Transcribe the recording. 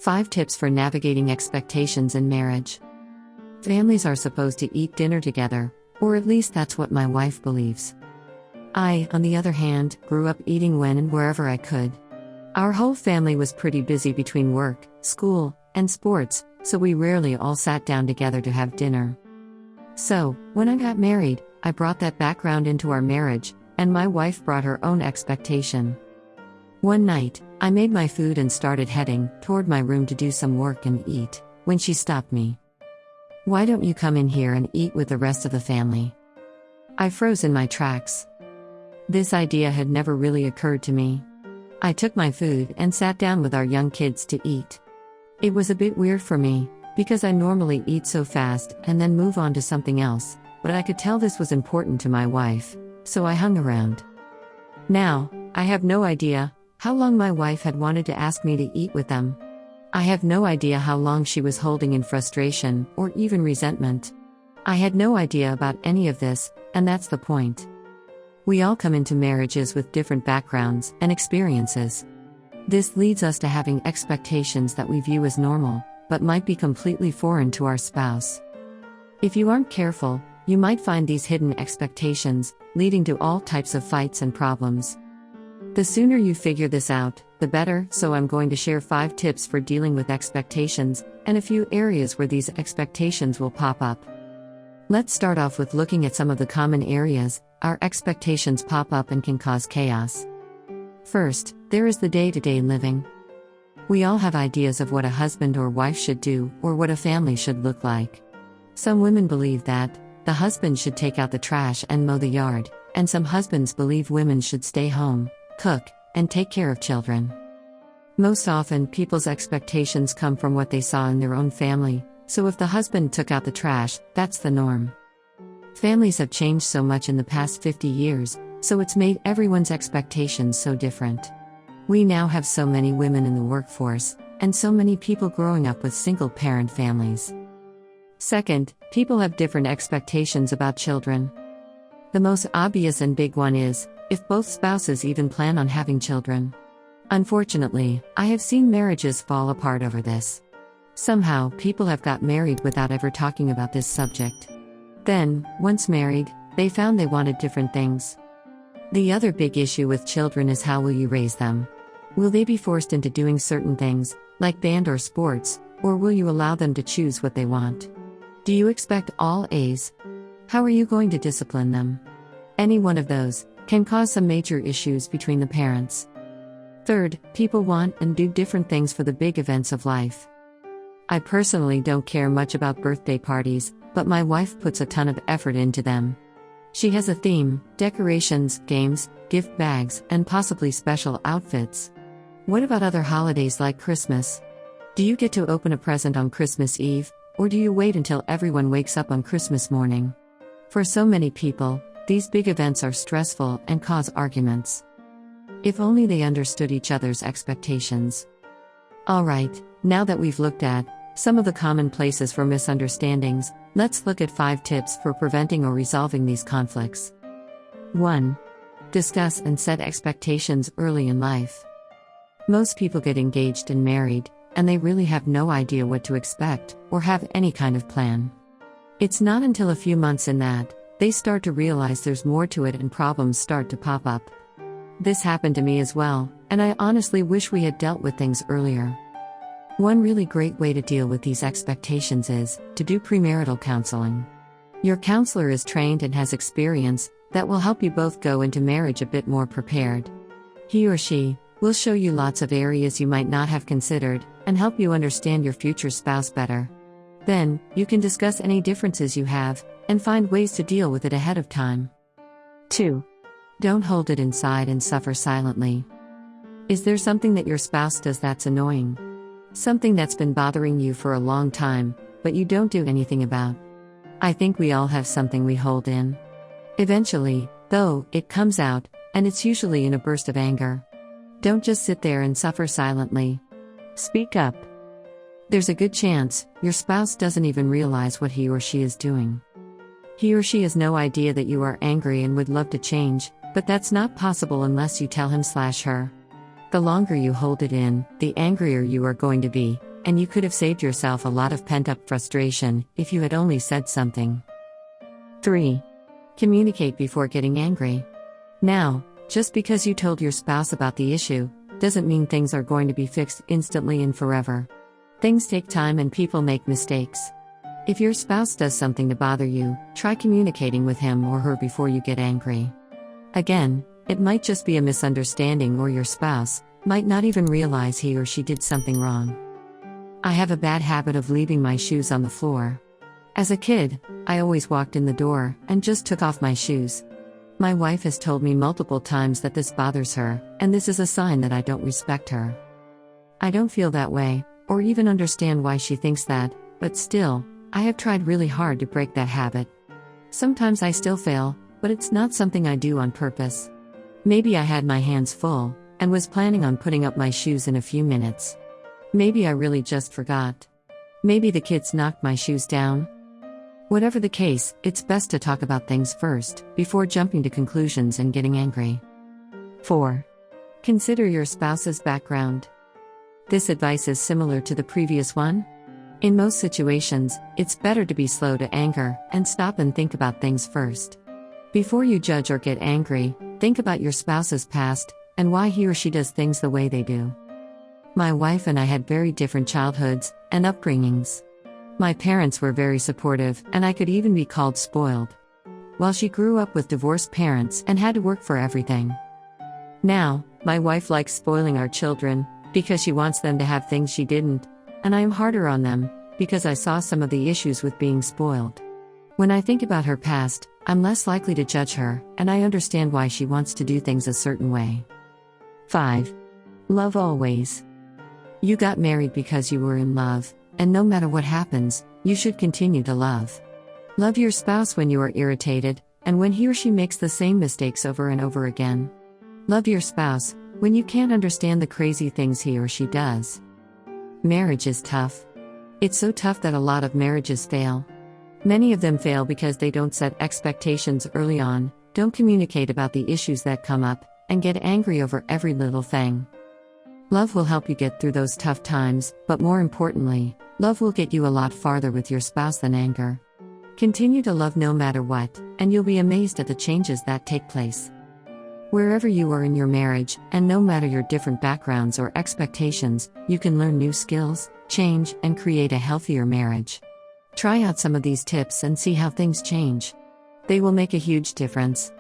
5 tips for navigating expectations in marriage. Families are supposed to eat dinner together, or at least that's what my wife believes. I, on the other hand, grew up eating when and wherever I could. Our whole family was pretty busy between work, school, and sports, so we rarely all sat down together to have dinner. So, when I got married, I brought that background into our marriage, and my wife brought her own expectation. One night, I made my food and started heading toward my room to do some work and eat, when she stopped me. "Why don't you come in here and eat with the rest of the family?" I froze in my tracks. This idea had never really occurred to me. I took my food and sat down with our young kids to eat. It was a bit weird for me, because I normally eat so fast and then move on to something else, but I could tell this was important to my wife, so I hung around. Now, I have no idea how long my wife had wanted to ask me to eat with them. I have no idea how long she was holding in frustration or even resentment. I had no idea about any of this, and that's the point. We all come into marriages with different backgrounds and experiences. This leads us to having expectations that we view as normal, but might be completely foreign to our spouse. If you aren't careful, you might find these hidden expectations, leading to all types of fights and problems. The sooner you figure this out, the better, so I'm going to share 5 tips for dealing with expectations, and a few areas where these expectations will pop up. Let's start off with looking at some of the common areas our expectations pop up and can cause chaos. First, there is the day-to-day living. We all have ideas of what a husband or wife should do, or what a family should look like. Some women believe that the husband should take out the trash and mow the yard, and some husbands believe women should stay home, cook, and take care of children. Most often, people's expectations come from what they saw in their own family, so if the husband took out the trash, that's the norm. Families have changed so much in the past 50 years, so it's made everyone's expectations so different. We now have so many women in the workforce, and so many people growing up with single-parent families. Second, people have different expectations about children. The most obvious and big one is, if both spouses even plan on having children. Unfortunately, I have seen marriages fall apart over this. Somehow, people have got married without ever talking about this subject. Then, once married, they found they wanted different things. The other big issue with children is how will you raise them? Will they be forced into doing certain things, like band or sports, or will you allow them to choose what they want? Do you expect all A's? How are you going to discipline them? Any one of those can cause some major issues between the parents. Third, people want and do different things for the big events of life. I personally don't care much about birthday parties, but my wife puts a ton of effort into them. She has a theme, decorations, games, gift bags, and possibly special outfits. What about other holidays like Christmas? Do you get to open a present on Christmas Eve, or do you wait until everyone wakes up on Christmas morning? For so many people, these big events are stressful and cause arguments. If only they understood each other's expectations. Alright, now that we've looked at some of the common places for misunderstandings, let's look at 5 tips for preventing or resolving these conflicts. 1. Discuss and set expectations early in life. Most people get engaged and married, and they really have no idea what to expect, or have any kind of plan. It's not until a few months in that they start to realize there's more to it and problems start to pop up. This happened to me as well, and I honestly wish we had dealt with things earlier. One really great way to deal with these expectations is to do premarital counseling. Your counselor is trained and has experience that will help you both go into marriage a bit more prepared. He or she will show you lots of areas you might not have considered and help you understand your future spouse better. Then, you can discuss any differences you have and find ways to deal with it ahead of time. 2. Don't hold it inside and suffer silently. Is there something that your spouse does that's annoying? Something that's been bothering you for a long time, but you don't do anything about? I think we all have something we hold in. Eventually, though, it comes out, and it's usually in a burst of anger. Don't just sit there and suffer silently. Speak up. There's a good chance your spouse doesn't even realize what he or she is doing. He or she has no idea that you are angry and would love to change, but that's not possible unless you tell him/her. The longer you hold it in, the angrier you are going to be, and you could have saved yourself a lot of pent-up frustration if you had only said something. 3. Communicate before getting angry. Now, just because you told your spouse about the issue, doesn't mean things are going to be fixed instantly and forever. Things take time and people make mistakes. If your spouse does something to bother you, try communicating with him or her before you get angry. Again, it might just be a misunderstanding, or your spouse might not even realize he or she did something wrong. I have a bad habit of leaving my shoes on the floor. As a kid, I always walked in the door and just took off my shoes. My wife has told me multiple times that this bothers her, and this is a sign that I don't respect her. I don't feel that way, or even understand why she thinks that, but still, I have tried really hard to break that habit. Sometimes I still fail, but it's not something I do on purpose. Maybe I had my hands full, and was planning on putting up my shoes in a few minutes. Maybe I really just forgot. Maybe the kids knocked my shoes down. Whatever the case, it's best to talk about things first, before jumping to conclusions and getting angry. 4. Consider your spouse's background. This advice is similar to the previous one. In most situations, it's better to be slow to anger and stop and think about things first. Before you judge or get angry, think about your spouse's past and why he or she does things the way they do. My wife and I had very different childhoods and upbringings. My parents were very supportive, and I could even be called spoiled. While she grew up with divorced parents and had to work for everything. Now, my wife likes spoiling our children because she wants them to have things she didn't, and I am harder on them because I saw some of the issues with being spoiled. When I think about her past, I'm less likely to judge her, and I understand why she wants to do things a certain way. 5. Love always. You got married because you were in love, and no matter what happens, you should continue to love. Love your spouse when you are irritated, and when he or she makes the same mistakes over and over again. Love your spouse when you can't understand the crazy things he or she does. Marriage is tough. It's so tough that a lot of marriages fail. Many of them fail because they don't set expectations early on, don't communicate about the issues that come up, and get angry over every little thing. Love will help you get through those tough times, but more importantly, love will get you a lot farther with your spouse than anger. Continue to love no matter what, and you'll be amazed at the changes that take place. Wherever you are in your marriage, and no matter your different backgrounds or expectations, you can learn new skills, change, and create a healthier marriage. Try out some of these tips and see how things change. They will make a huge difference.